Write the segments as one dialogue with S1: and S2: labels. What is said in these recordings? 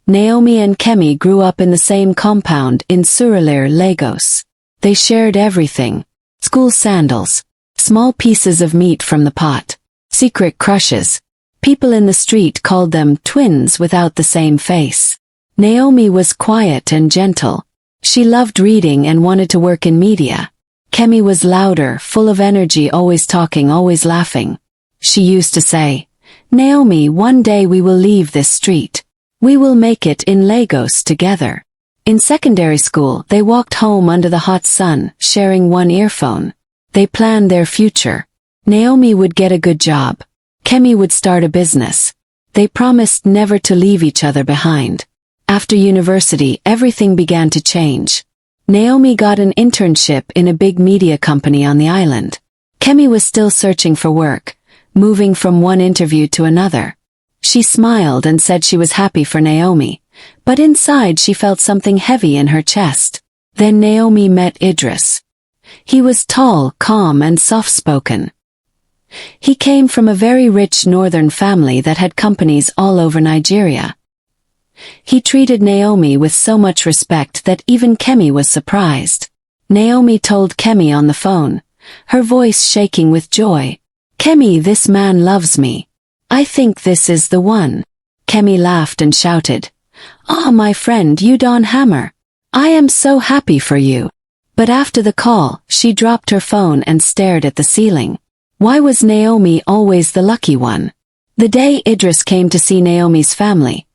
S1: Naomi and Kemi grew up in the same compound in Surulere, Lagos. They shared everything: school sandals, small pieces of meat from the pot, secret crushes. People in the street called them twins without the same face. Naomi was quiet and gentle. She loved reading and wanted to work in media. Kemi was louder, full of energy, always talking, always laughing. She used to say, "Naomi, one day we will leave this street. We will make it in Lagos together." In secondary school, they walked home under the hot sun, sharing one earphone. They planned their future. Naomi would get a good job. Kemi would start a business. They promised never to leave each other behind. After university, everything began to change. Naomi got an internship in a big media company on the island. Kemi was still searching for work, moving from one interview to another. She smiled and said she was happy for Naomi, but inside she felt something heavy in her chest. Then Naomi met Idris. He was tall, calm, and soft-spoken. He came from a very rich northern family that had companies all over Nigeria. He treated Naomi with so much respect that even Kemi was surprised. Naomi told Kemi on the phone, her voice shaking with joy, "Kemi, this man loves me. I think this is the one." Kemi laughed and shouted, "Ah, my friend, you Don Hammer. I am so happy for you." But after the call, she dropped her phone and stared at the ceiling. Why was Naomi always the lucky one? The day Idris came to see Naomi's family,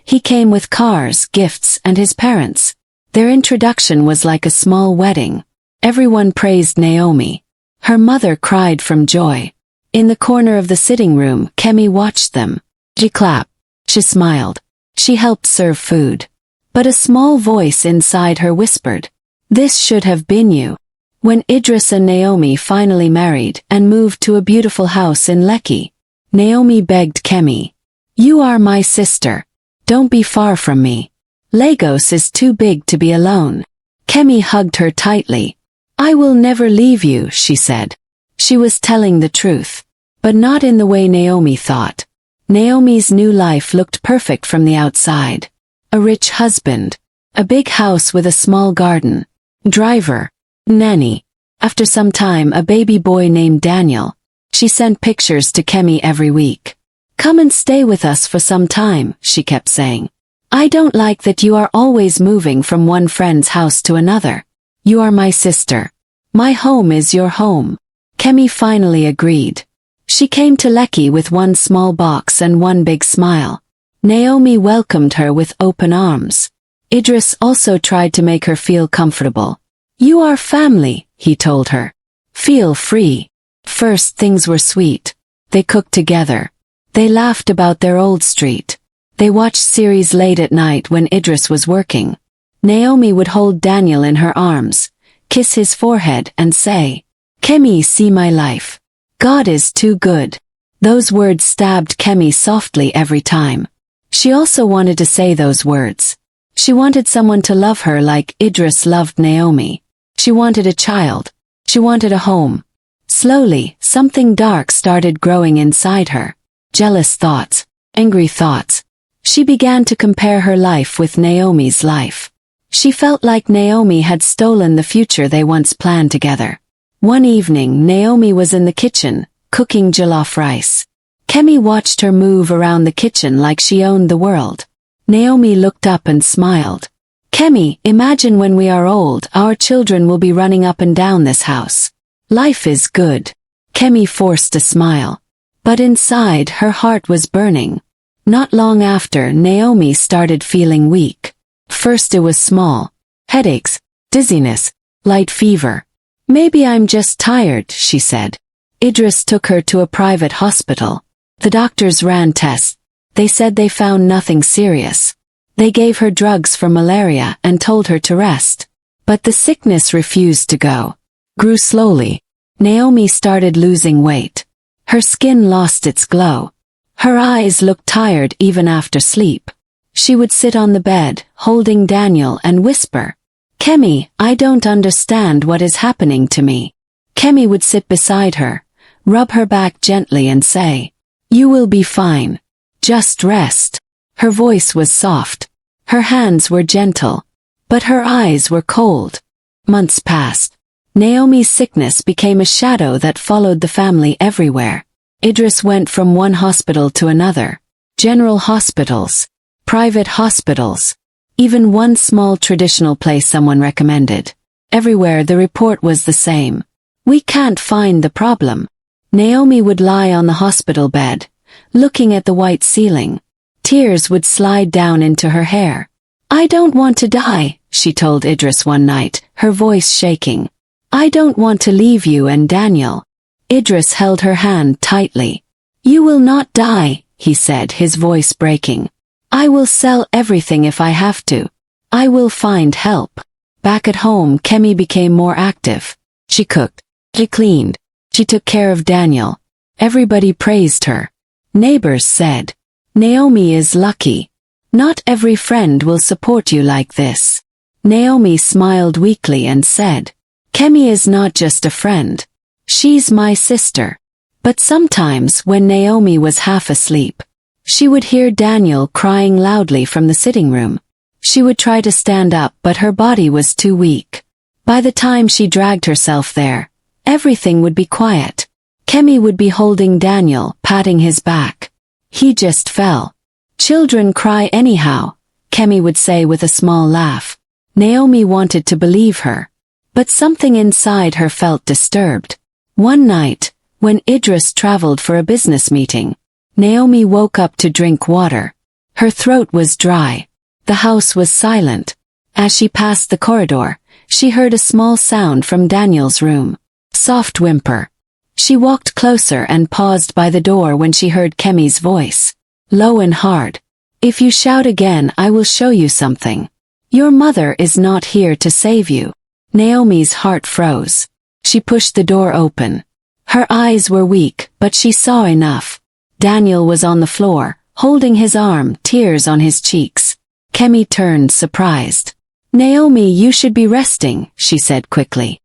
S1: he came with cars, gifts, and his parents. Their introduction was like a small wedding. Everyone praised Naomi. Her mother cried from joy. In the corner of the sitting room, Kemi watched them. She clapped. She smiled. She helped serve food. But a small voice inside her whispered, "This should have been you." When Idris and Naomi finally married and moved to a beautiful house in Lekki, Naomi begged Kemi, "You are my sister. Don't be far from me. Lagos is too big to be alone." Kemi hugged her tightly. "I will never leave you," she said. She was telling the truth, but not in the way Naomi thought. Naomi's new life looked perfect from the outside. A rich husband, a big house with a small garden, driver, nanny. After some time, a baby boy named Daniel. She sent pictures to Kemi every week. "Come and stay with us for some time," she kept saying. "I don't like that you are always moving from one friend's house to another. You are my sister. My home is your home." Kemi finally agreed. She came to Lekki with one small box and one big smile. Naomi welcomed her with open arms. Idris also tried to make her feel comfortable. "You are family," he told her. "Feel free." First, things were sweet. They cooked together. They laughed about their old street. They watched series late at night when Idris was working. Naomi would hold Daniel in her arms, kiss his forehead and say, "Kemi, see my life. God is too good." Those words stabbed Kemi softly every time. She also wanted to say those words. She wanted someone to love her like Idris loved Naomi. She wanted a child. She wanted a home. Slowly, something dark started growing inside her. Jealous thoughts, angry thoughts. She began to compare her life with Naomi's life. She felt like Naomi had stolen the future they once planned together. One evening, Naomi was in the kitchen, cooking jollof rice. Kemi watched her move around the kitchen like she owned the world. Naomi looked up and smiled. "Kemi, imagine when we are old, our children will be running up and down this house. Life is good." Kemi forced a smile. But inside, her heart was burning. Not long after, Naomi started feeling weak. First it was small. Headaches, dizziness, light fever. "Maybe I'm just tired," she said. Idris took her to a private hospital. The doctors ran tests. They said they found nothing serious. They gave her drugs for malaria and told her to rest. But the sickness refused to go. Grew slowly. Naomi started losing weight. Her skin lost its glow. Her eyes looked tired even after sleep. She would sit on the bed, holding Daniel, and whisper, "Kemi, I don't understand what is happening to me." Kemi would sit beside her, rub her back gently and say, "You will be fine. Just rest." Her voice was soft, Her hands were gentle, but her eyes were cold. Months passed. Naomi's sickness became a shadow that followed the family everywhere. Idris went from one hospital to another. General hospitals, private hospitals, even one small traditional place someone recommended. Everywhere the report was the same. We can't find the problem. Naomi would lie on the hospital bed, looking at the white ceiling. Tears would slide down into her hair. I don't want to die, she told Idris one night, her voice shaking. I don't want to leave you and Daniel. Idris held her hand tightly. You will not die, he said, his voice breaking. I will sell everything if I have to. I will find help. Back at home, Kemi became more active. She cooked. She cleaned. She took care of Daniel. Everybody praised her. Neighbors said, Naomi is lucky. Not every friend will support you like this. Naomi smiled weakly and said, Kemi is not just a friend. She's my sister. But sometimes when Naomi was half asleep, she would hear Daniel crying loudly from the sitting room. She would try to stand up, but her body was too weak. By the time she dragged herself there, everything would be quiet. Kemi would be holding Daniel, patting his back. He just fell. Children cry anyhow, Kemi would say with a small laugh. Naomi wanted to believe her, but something inside her felt disturbed. One night, when Idris traveled for a business meeting, Naomi woke up to drink water. Her throat was dry. The house was silent. As she passed the corridor, she heard a small sound from Daniel's room. Soft whimper. She walked closer and paused by the door when she heard Kemi's voice. Low and hard. If you shout again, I will show you something. Your mother is not here to save you. Naomi's heart froze. She pushed the door open. Her eyes were weak, but she saw enough. Daniel was on the floor, holding his arm, tears on his cheeks. Kemi turned, surprised. Naomi, you should be resting, she said quickly.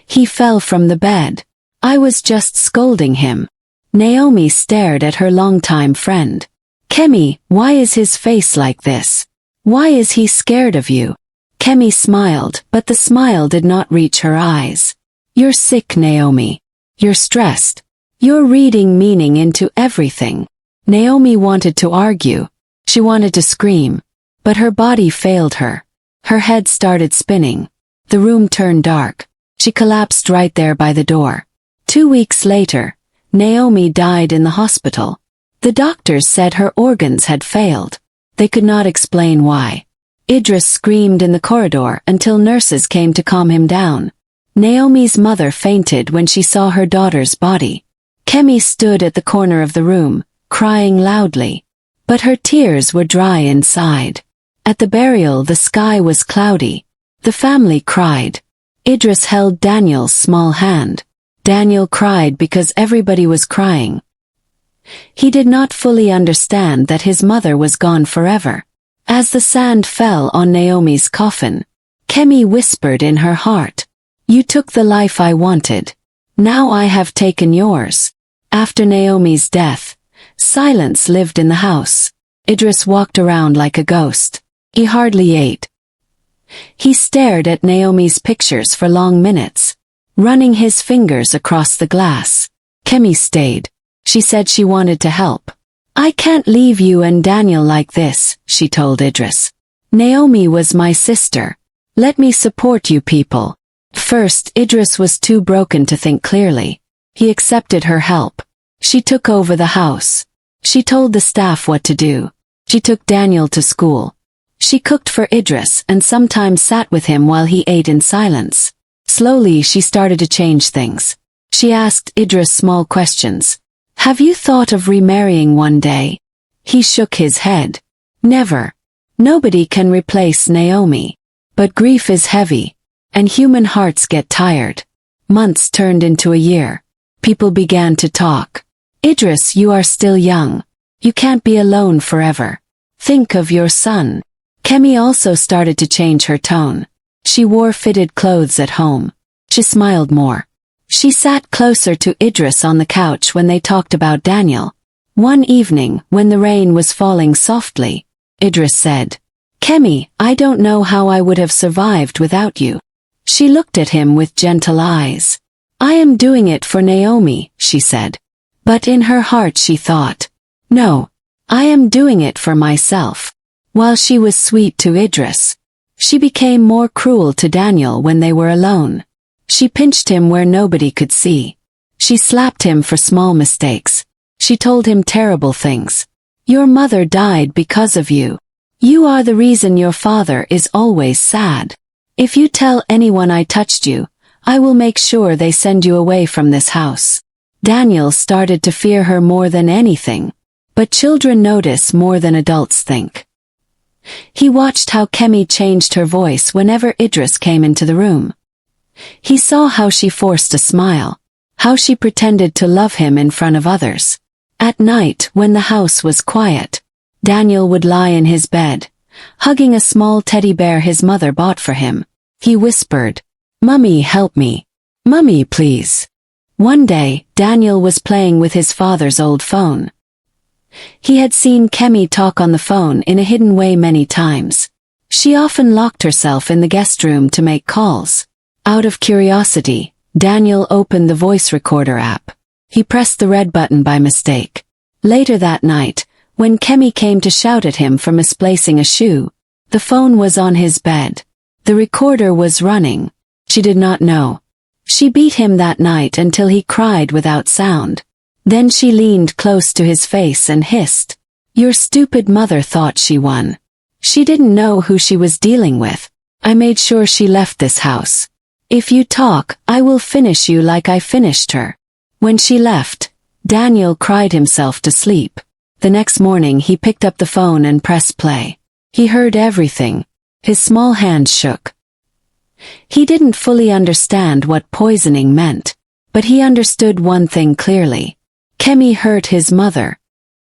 S1: He fell from the bed. I was just scolding him. Naomi stared at her longtime friend. Kemi, why is his face like this? Why is he scared of you? Kemi smiled, but the smile did not reach her eyes. You're sick, Naomi. You're stressed. You're reading meaning into everything. Naomi wanted to argue. She wanted to scream. But her body failed her. Her head started spinning. The room turned dark. She collapsed right there by the door. 2 weeks later, Naomi died in the hospital. The doctors said her organs had failed. They could not explain why. Idris screamed in the corridor until nurses came to calm him down. Naomi's mother fainted when she saw her daughter's body. Kemi stood at the corner of the room, crying loudly. But her tears were dry inside. At the burial, the sky was cloudy. The family cried. Idris held Daniel's small hand. Daniel cried because everybody was crying. He did not fully understand that his mother was gone forever. As the sand fell on Naomi's coffin, Kemi whispered in her heart, You took the life I wanted. Now I have taken yours. After Naomi's death, silence lived in the house. Idris walked around like a ghost. He hardly ate. He stared at Naomi's pictures for long minutes, running his fingers across the glass. Kemi stayed. She said she wanted to help. I can't leave you and Daniel like this, she told Idris. Naomi was my sister. Let me support you people. First, Idris was too broken to think clearly. He accepted her help. She took over the house. She told the staff what to do. She took Daniel to school. She cooked for Idris and sometimes sat with him while he ate in silence. Slowly she started to change things. She asked Idris small questions. Have you thought of remarrying one day? He shook his head. Never. Nobody can replace Naomi. But grief is heavy, and human hearts get tired. Months turned into a year. People began to talk. Idris, you are still young. You can't be alone forever. Think of your son. Kemi also started to change her tone. She wore fitted clothes at home. She smiled more. She sat closer to Idris on the couch when they talked about Daniel. One evening, when the rain was falling softly, Idris said, Kemi, I don't know how I would have survived without you. She looked at him with gentle eyes. I am doing it for Naomi, she said. But in her heart she thought, no, I am doing it for myself. While she was sweet to Idris, she became more cruel to Daniel when they were alone. She pinched him where nobody could see. She slapped him for small mistakes. She told him terrible things. Your mother died because of you. You are the reason your father is always sad. If you tell anyone I touched you, I will make sure they send you away from this house. Daniel started to fear her more than anything. But children notice more than adults think. He watched how Kemi changed her voice whenever Idris came into the room. He saw how she forced a smile, how she pretended to love him in front of others. At night, when the house was quiet, Daniel would lie in his bed, hugging a small teddy bear his mother bought for him. He whispered, "Mummy, help me. Mummy, please." One day, Daniel was playing with his father's old phone. He had seen Kemi talk on the phone in a hidden way many times. She often locked herself in the guest room to make calls. Out of curiosity, Daniel opened the voice recorder app. He pressed the red button by mistake. Later that night, when Kemi came to shout at him for misplacing a shoe, the phone was on his bed. The recorder was running. She did not know. She beat him that night until he cried without sound. Then she leaned close to his face and hissed. Your stupid mother thought she won. She didn't know who she was dealing with. I made sure she left this house. If you talk, I will finish you like I finished her. When she left, Daniel cried himself to sleep. The next morning he picked up the phone and pressed play. He heard everything. His small hands shook. He didn't fully understand what poisoning meant, but he understood one thing clearly. Kemi hurt his mother.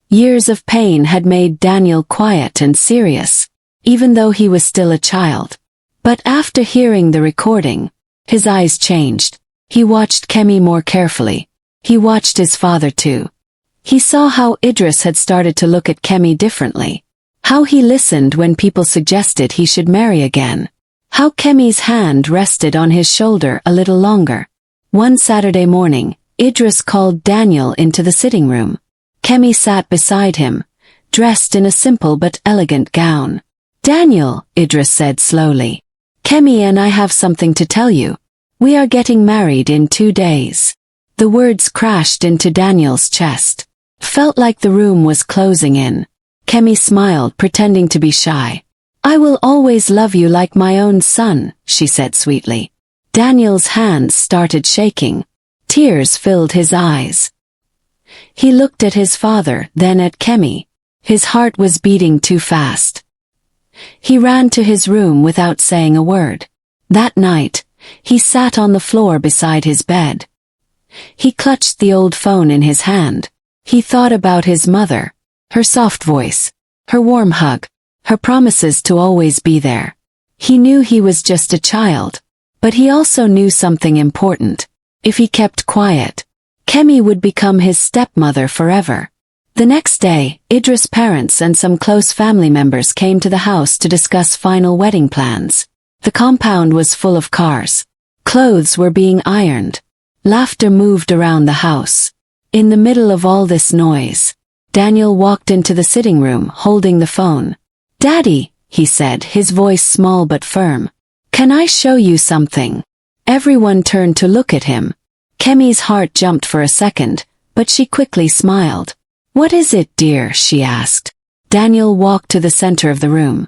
S1: Years of pain had made Daniel quiet and serious, even though he was still a child. But after hearing the recording, his eyes changed. He watched Kemi more carefully. He watched his father too. He saw how Idris had started to look at Kemi differently. How he listened when people suggested he should marry again. How Kemi's hand rested on his shoulder a little longer. One Saturday morning, Idris called Daniel into the sitting room. Kemi sat beside him, dressed in a simple but elegant gown. Daniel, Idris said slowly. Kemi and I have something to tell you. We are getting married in 2 days. The words crashed into Daniel's chest. Felt like the room was closing in. Kemi smiled, pretending to be shy. I will always love you like my own son, she said sweetly. Daniel's hands started shaking. Tears filled his eyes. He looked at his father, then at Kemi. His heart was beating too fast. He ran to his room without saying a word. That night, he sat on the floor beside his bed. He clutched the old phone in his hand. He thought about his mother, her soft voice, her warm hug, her promises to always be there. He knew he was just a child, but he also knew something important. If he kept quiet, Kemi would become his stepmother forever. The next day, Idris' parents and some close family members came to the house to discuss final wedding plans. The compound was full of cars. Clothes were being ironed. Laughter moved around the house. In the middle of all this noise, Daniel walked into the sitting room holding the phone. Daddy, he said, his voice small but firm. Can I show you something? Everyone turned to look at him. Kemi's heart jumped for a second, but she quickly smiled. What is it, dear? She asked. Daniel walked to the center of the room.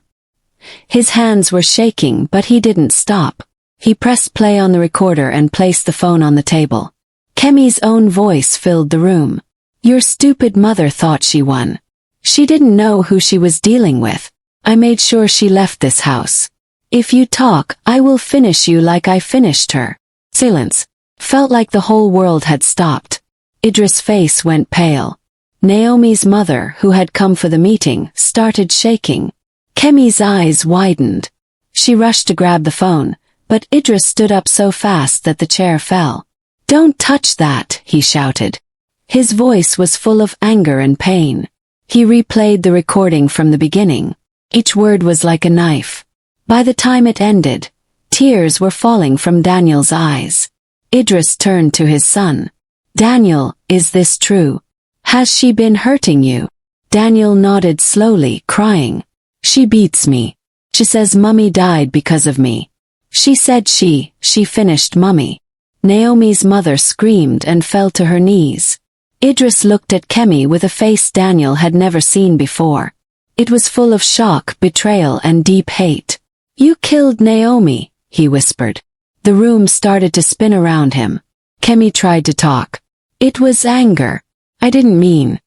S1: His hands were shaking, but he didn't stop. He pressed play on the recorder and placed the phone on the table. Kemi's own voice filled the room. Your stupid mother thought she won. She didn't know who she was dealing with. I made sure she left this house. If you talk, I will finish you like I finished her. Silence. Felt like the whole world had stopped. Idris' face went pale. Naomi's mother, who had come for the meeting, started shaking. Kemi's eyes widened. She rushed to grab the phone, but Idris stood up so fast that the chair fell. Don't touch that, he shouted. His voice was full of anger and pain. He replayed the recording from the beginning. Each word was like a knife. By the time it ended, tears were falling from Daniel's eyes. Idris turned to his son. "Daniel, is this true? Has she been hurting you?" Daniel nodded slowly, crying. "She beats me. She says Mummy died because of me. She said she finished Mummy." Naomi's mother screamed and fell to her knees. Idris looked at Kemi with a face Daniel had never seen before. It was full of shock, betrayal, and deep hate. "You killed Naomi," he whispered. The room started to spin around him. Kemi tried to talk. "It was anger. I didn't mean.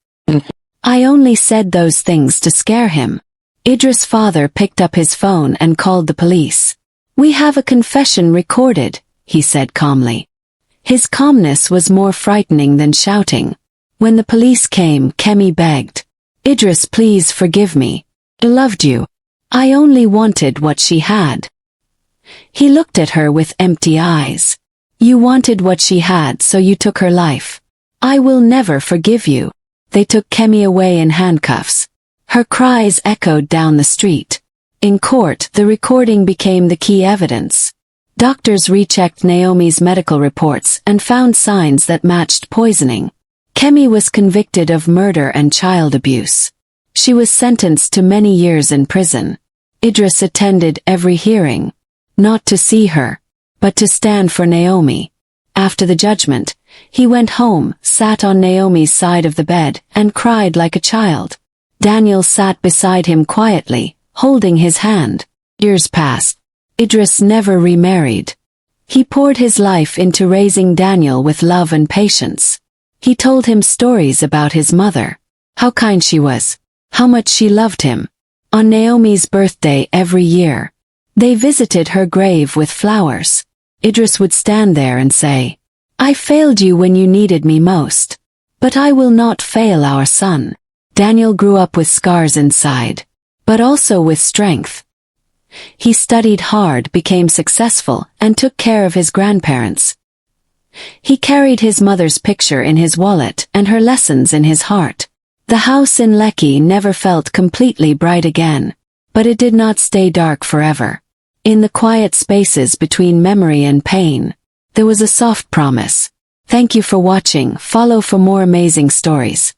S1: I only said those things to scare him." Idris' father picked up his phone and called the police. "We have a confession recorded," he said calmly. His calmness was more frightening than shouting. When the police came, Kemi begged. "Idris, please forgive me. I loved you. I only wanted what she had." He looked at her with empty eyes. "You wanted what she had, so you took her life. I will never forgive you." They took Kemi away in handcuffs. Her cries echoed down the street. In court, the recording became the key evidence. Doctors rechecked Naomi's medical reports and found signs that matched poisoning. Kemi was convicted of murder and child abuse. She was sentenced to many years in prison. Idris attended every hearing. Not to see her, but to stand for Naomi. After the judgment, he went home, sat on Naomi's side of the bed, and cried like a child. Daniel sat beside him quietly, holding his hand. Years passed. Idris never remarried. He poured his life into raising Daniel with love and patience. He told him stories about his mother, how kind she was, how much she loved him. On Naomi's birthday every year, they visited her grave with flowers. Idris would stand there and say, "I failed you when you needed me most, but I will not fail our son." Daniel grew up with scars inside, but also with strength. He studied hard, became successful, and took care of his grandparents. He carried his mother's picture in his wallet and her lessons in his heart. The house in Lekki never felt completely bright again, but it did not stay dark forever. In the quiet spaces between memory and pain, there was a soft promise. Thank you for watching. Follow for more amazing stories.